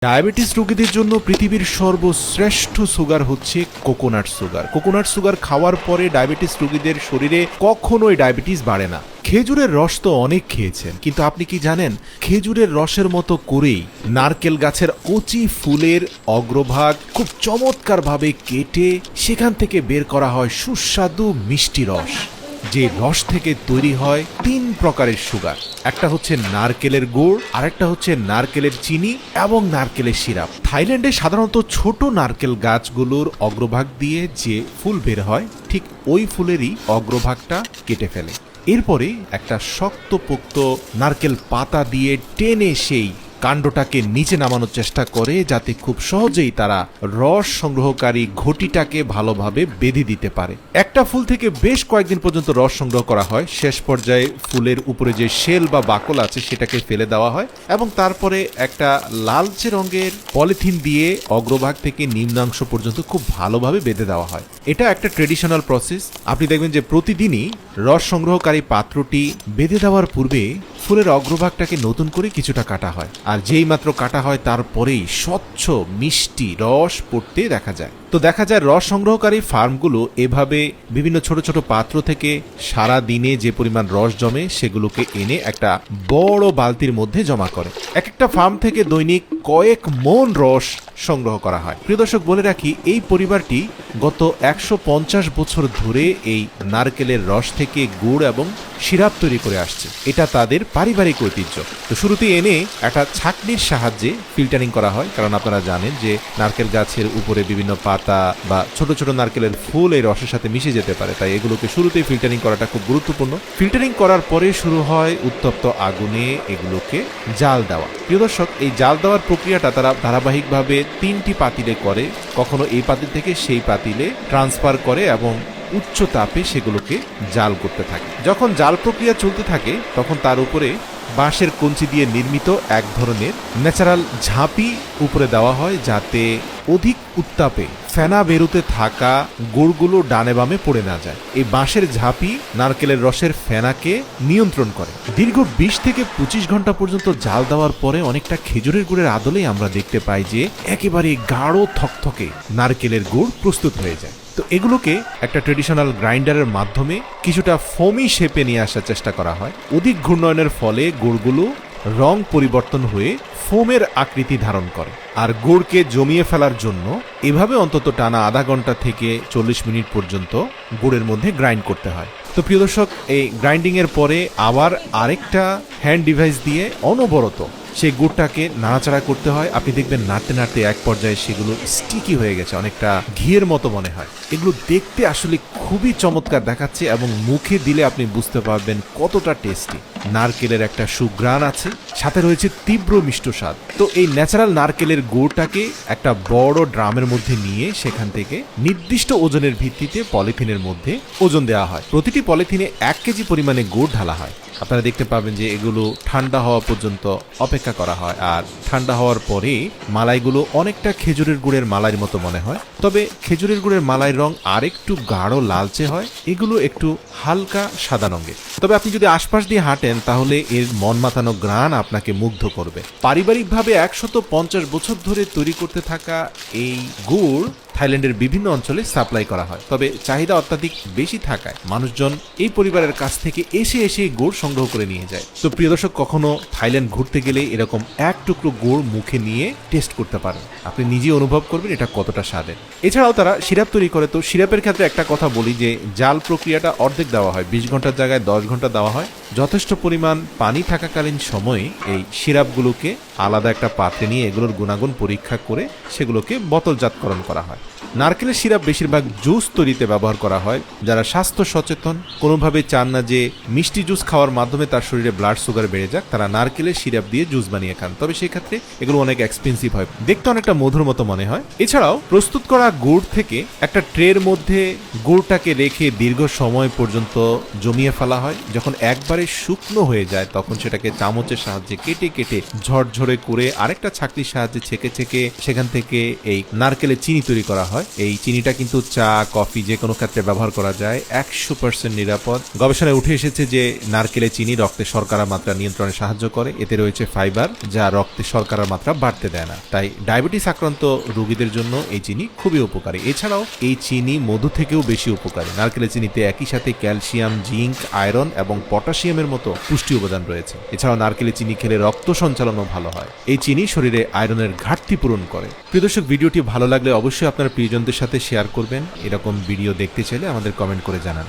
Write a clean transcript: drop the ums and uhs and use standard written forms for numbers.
Diabetes রোগীদের জন্য পৃথিবীর সর্বশ্রেষ্ঠ সুগার হচ্ছে কোকোনাট সুগার। কোকোনাট সুগার খাওয়ার পরে ডায়াবেটিস রোগীদের শরীরে কখনোই ডায়াবেটিস বাড়ে না। খেজুরের রস তো অনেক খেয়েছেন, কিন্তু আপনি কি জানেন খেজুরের রসের মতো করেই নারকেল গাছের কচি ফুলের অগ্রভাগ খুব চমৎকারভাবে কেটে সেখান থেকে বের করা হয় সুস্বাদু মিষ্টি রস, যে রস থেকে তৈরি হয় 3 প্রকারের সুগার। একটা হচ্ছে নারকেলের গুড়, আরেকটা হচ্ছে নারকেলের চিনি এবং নারকেলের সিরাপ। থাইল্যান্ডে সাধারণত ছোট নারকেল গাছগুলোর অগ্রভাগ দিয়ে যে ফুল বের হয়, ঠিক ওই ফুলেরই অগ্রভাগটা কেটে ফেলে। এরপরে একটা শক্তপোক্ত নারকেল পাতা দিয়ে টেনে সেই কাণ্ডটাকে নিচে নামানোর চেষ্টা করে, যাতে খুব সহজেই তারা রস সংগ্রহকারী ঘটিটাকে ভালোভাবে বেঁধে দিতে পারে। একটা ফুল থেকে বেশ কয়েকদিন পর্যন্ত রস সংগ্রহ করা হয়। শেষ পর্যায়ে ফুলের উপরে যে শেল বা বাকল আছে সেটাকে ফেলে দেওয়া হয় এবং তারপরে একটা লালচে রঙের পলিথিন দিয়ে অগ্রভাগ থেকে নিম্নাংশ পর্যন্ত খুব ভালোভাবে বেঁধে দেওয়া হয়। এটা একটা ট্রেডিশনাল প্রসেস। আপনি দেখবেন যে প্রতিদিনই রস সংগ্রহকারী পাত্রটি বেঁধে দেওয়ার পূর্বে ফুলের অগ্রভাগটাকে নতুন করে কিছুটা কাটা হয়, আর যেই মাত্র কাটা হয় তারপরেই স্বচ্ছ মিষ্টি রস পড়তে দেখা যায়। তো দেখা যায় রস সংগ্রহকারী ফার্মগুলো এভাবে বিভিন্ন ছোট ছোট পাত্র থেকে সারা দিনে যে পরিমাণ রস জমে সেগুলোকে এনে একটা বড় বালতির মধ্যে জমা করে। এক একটা ফার্ম থেকে দৈনিক কয়েক মন রস সংগ্রহ করা হয়। প্রিয় দর্শক, বলে রাখি এই পরিবারটি গত 150 বছর ধরে এই নারকেলের রস থেকে গুড় এবং সিরাপ তৈরি করে আসছে। এটা তাদের পারিবারিক ঐতিহ্য। তো শুরুতেই এনে একটা ছাঁকনির সাহায্যে ফিল্টারিং করা হয়, কারণ আপনারা জানেন যে নারকেল গাছের উপরে বিভিন্ন পাতা বা ছোট ছোট নারকেলের ফুল এই রসের সাথে মিশে যেতে পারে, তাই এগুলোকে শুরুতেই ফিল্টারিং করাটা খুব গুরুত্বপূর্ণ। ফিল্টারিং করার পরে শুরু হয় উত্তপ্ত আগুনে এগুলোকে জাল দেওয়া। প্রিয় দর্শক, এই জাল দেওয়ার প্রক্রিয়াটা তারা ধারাবাহিকভাবে 3টি পাতিলে করে, কখনো এই পাতিল থেকে সেই পাতিলে ট্রান্সফার করে এবং উচ্চ তাপে সেগুলোকে জাল করতে থাকে। যখন জাল প্রক্রিয়া চলতে থাকে তখন তার উপরে বাঁশের কঞ্চি দিয়ে নির্মিত এক ধরনের ন্যাচারাল ঝাঁপি উপরে দেওয়া হয়, যাতে অধিক উত্তাপে ফেনা বেরোতে থাকা গুড়গুলো ডানে বামে পড়ে না যায়। এই বাঁশের ঝাঁপি নারকেলের রসের ফেনাকে নিয়ন্ত্রণ করে। দীর্ঘ 20 থেকে 25 ঘন্টা পর্যন্ত জাল দেওয়ার পরে অনেকটা খেজুরের গুড়ের আদলেই আমরা দেখতে পাই যে একেবারে গাঢ় থকথকে নারকেলের গুড় প্রস্তুত হয়ে যায়। তো এগুলোকে একটা ট্রেডিশনাল গ্রাইন্ডারের মাধ্যমে কিছুটা ফোমি শেপে নিয়ে আসার চেষ্টা করা হয়। অধিক ঘূর্ণয়নের ফলে গুড়গুলো রং পরিবর্তন হয়ে ফোমের আকৃতি ধারণ করে, আর গুড়কে জমিয়ে ফেলার জন্য এভাবে অন্তত টানা আধা ঘন্টা থেকে 40 মিনিট পর্যন্ত গুড়ের মধ্যে গ্রাইন্ড করতে হয়। তো প্রিয় দর্শক, এই গ্রাইন্ডিং এর পরে আবার আরেকটা হ্যান্ড ডিভাইস দিয়ে অনবরত সেই গুড়টাকে নাড়াচাড়া করতে হয়। আপনি দেখবেন নাড়তে নাড়তে এক পর্যায়ে সেগুলো স্টিকি হয়ে গেছে, অনেকটা ঘিয়ের মতো মনে হয়। এগুলো দেখতে আসলে খুবই চমৎকার দেখাচ্ছে এবং মুখে দিলে আপনি বুঝতে পারবেন কতটা টেস্টি। নারকেলের একটা সুঘ্রাণ আছে, সাথে রয়েছে তীব্র মিষ্ট স্বাদ। তো এই ন্যাচারাল নারকেলের গুড়টাকে একটা বড় ড্রামের মধ্যে নিয়ে সেখান থেকে নির্দিষ্ট ওজনের ভিত্তিতে পলিথিনের মধ্যে ওজন দেওয়া হয়। প্রতিটি পলিথিনে 1 কেজি পরিমাণে গুড় ঢালা হয়। আপনারা দেখতে পাবেন যে এগুলো ঠান্ডা হওয়া পর্যন্ত অপেক্ষা করা হয়, আর ঠান্ডা হওয়ার পরে মালাইগুলো অনেকটা খেজুরের গুড়ের মালাইয়ের মতো মনে হয়, তবে খেজুরের গুড়ের মালাইয়ের রং আরেকটু গাঢ় লালচে হয়, এগুলো একটু হালকা সাদা রঙের। তবে আপনি যদি আশপাশ দিয়ে হাঁটেন তাহলে এর মন মাতানো ঘ্রাণ আপনাকে মুগ্ধ করবে। পারিবারিকভাবে 150 বছর ধরে তৈরি করতে থাকা এই গুড় থাইল্যান্ডের বিভিন্ন অঞ্চলে সাপ্লাই করা হয়, তবে চাহিদা অত্যাধিক বেশি থাকায় মানুষজন এই পরিবারের কাছ থেকে এসে এসে গুড় সংগ্রহ করে নিয়ে যায়। তো প্রিয় দর্শক, কখনো থাইল্যান্ড ঘুরতে গেলে এরকম এক টুকরো গুড় মুখে নিয়ে টেস্ট করতে পারেন, আপনি নিজেই অনুভব করবেন এটা কতটা স্বাদের। এছাড়াও তারা সিরাপ তৈরি করে। তো সিরাপের ক্ষেত্রে একটা কথা বলি যে জাল প্রক্রিয়াটা অর্ধেক দেওয়া হয়, 20 ঘন্টার জায়গায় 10 ঘন্টা দেওয়া হয়। যথেষ্ট পরিমাণ পানি থাকাকালীন সময়ে এই সিরাপগুলোকে আলাদা একটা পাত্রে নিয়ে এগুলোর গুণাগুণ পরীক্ষা করে সেগুলোকে বোতলজাতকরণ করা হয়। নারকেলের সিরাপ বেশিরভাগ জুস তৈরিতে ব্যবহার করা হয়। যারা স্বাস্থ্য সচেতন, কোনোভাবে চান না যে মিষ্টি জুস খাওয়ার মাধ্যমে তার শরীরে ব্লাড সুগার বেড়ে যাক, তারা নারকেলের সিরাপ দিয়ে জুস বানিয়ে খান, তবে সেই ক্ষেত্রে এগুলো অনেক এক্সপেন্সিভ হয়, দেখতে অনেকটা মধুর মতো মনে হয়। এছাড়াও প্রস্তুত করা গুড় থেকে একটা ট্রের মধ্যে গুড়টাকে রেখে দীর্ঘ সময় পর্যন্ত জমিয়ে ফেলা হয়। যখন একবারে শুকনো হয়ে যায় তখন সেটাকে চামচের সাহায্যে কেটে কেটে ঝরঝরে করে আরেকটা ছাঁকনির সাহায্যে ছেঁকে ছেঁকে সেখান থেকে এই নারকেলের চিনি তৈরি করা হয়। হয়। এই চিনিটা কিন্তু চা, কফি যে কোনো ক্ষেত্রে ব্যবহার করা যায়, 100% নিরাপদ। গবেষণায় উঠে এসেছে যে নারকেলের চিনি রক্তে শর্করার মাত্রা নিয়ন্ত্রণে সাহায্য করে। এতে রয়েছে ফাইবার, যা রক্তে শর্করার মাত্রা বাড়তে দেয় না। তাই ডায়াবেটিস আক্রান্ত রোগীদের জন্য এই চিনি খুবই উপকারী। এছাড়াও এই চিনি মধু থেকেও বেশি উপকারী। নারকেলের চিনিতে একই সাথে ক্যালসিয়াম, জিঙ্ক, আয়রন এবং পটাশিয়ামের মতো পুষ্টি উপাদান রয়েছে। এছাড়াও নারকেলের চিনি খেলে রক্ত সঞ্চালনও ভালো হয়। এই চিনি শরীরে আয়রনের ঘাটতি পূরণ করে। প্রিয় দর্শক, ভিডিওটি ভালো লাগলে অবশ্যই আপনার প্রিয়জনদের সাথে শেয়ার করবেন। এরকম ভিডিও দেখতে চাইলে আমাদের কমেন্ট করে জানান।